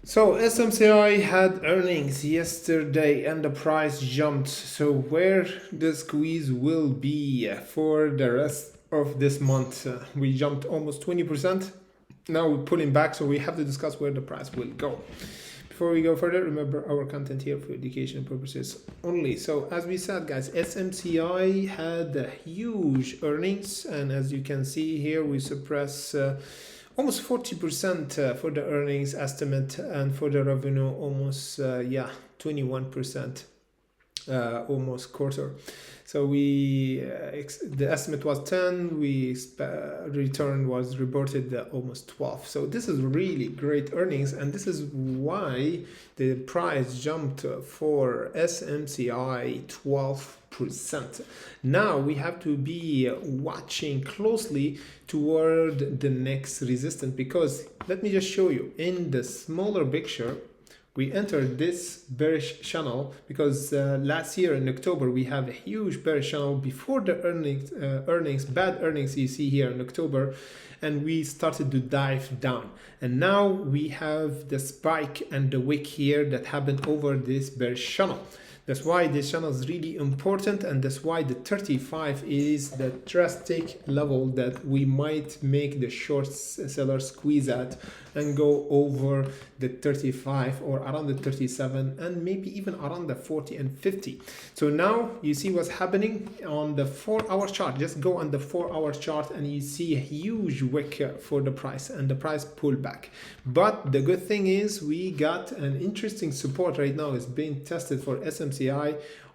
So SMCI had earnings yesterday and the price jumped. So where the squeeze will be for the rest of this month? We jumped almost 20%. Now we're pulling back, so we have to discuss where the price will go. Before we go further, remember our content here for education purposes only. So as we said, guys, SMCI had huge earnings, and as you can see here, we suppress almost 40% for the earnings estimate, and for the revenue almost 21%, almost quarter. So we the estimate was 10, return was reported almost 12. So this is really great earnings, and this is why the price jumped for SMCI 12%. Now we have to be watching closely toward the next resistance, because let me just show you in the smaller picture. We entered this bearish channel because last year in October we have a huge bearish channel before the bad earnings you see here in October, and we started to dive down. And now we have the spike and the wick here that happened over this bearish channel. That's why this channel is really important, and that's why the 35 is the drastic level that we might make the short seller squeeze at and go over the 35 or around the 37 and maybe even around the 40 and 50. So now you see what's happening on the 4-hour chart. Just go on the 4-hour chart and you see a huge wick for the price, and the price pulled back. But the good thing is we got an interesting support right now. It's being tested for SMCI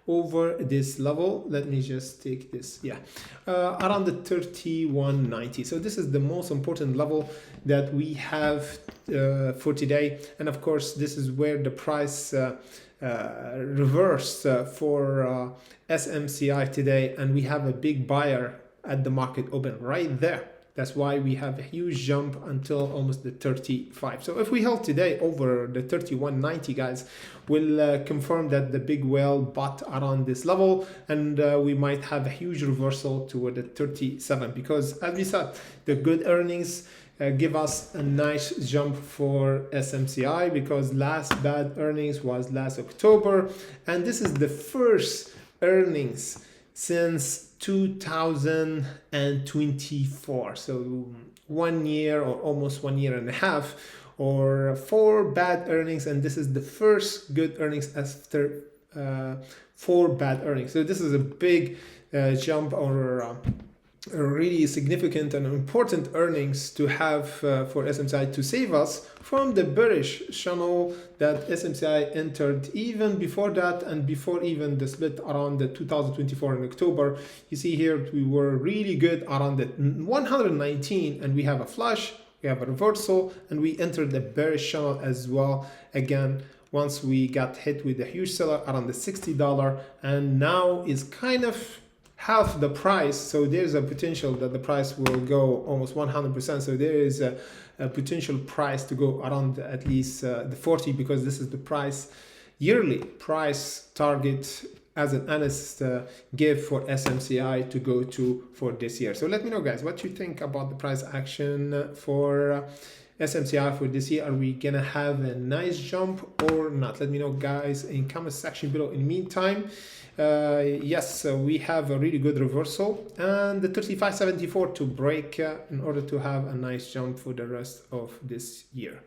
over this level. Let me just take this, around the 3190. So this is the most important level that we have for today, and of course this is where the price reversed for SMCI today, and we have a big buyer at the market open right there. That's why we have a huge jump until almost the 35. So if we held today over the 3190, guys, we'll confirm that the big whale bought around this level, and we might have a huge reversal toward the 37, because as we said, the good earnings give us a nice jump for SMCI, because last bad earnings was last October, and this is the first earnings since 2024. So 1 year or almost 1.5 years, or 4 bad earnings, and this is the first good earnings after 4 bad earnings. So this is a big jump, or really significant and important earnings to have for SMCI to save us from the bearish channel that SMCI entered even before that, and before even the split around the 2024 in October. You see here we were really good around the 119, and we have a flush, we have a reversal, and we entered the bearish channel as well again once we got hit with a huge seller around the $60, and now is kind of half the price. So there's a potential that the price will go almost 100%. So there is a potential price to go around at least the 40, because this is the price, yearly price target as an analyst give for SMCI to go to for this year. So let me know, guys, what you think about the price action for SMCI for this year. Are we gonna have a nice jump or not? Let me know, guys, in comment section below. In the meantime, yes, we have a really good reversal, and the 35.74 to break in order to have a nice jump for the rest of this year.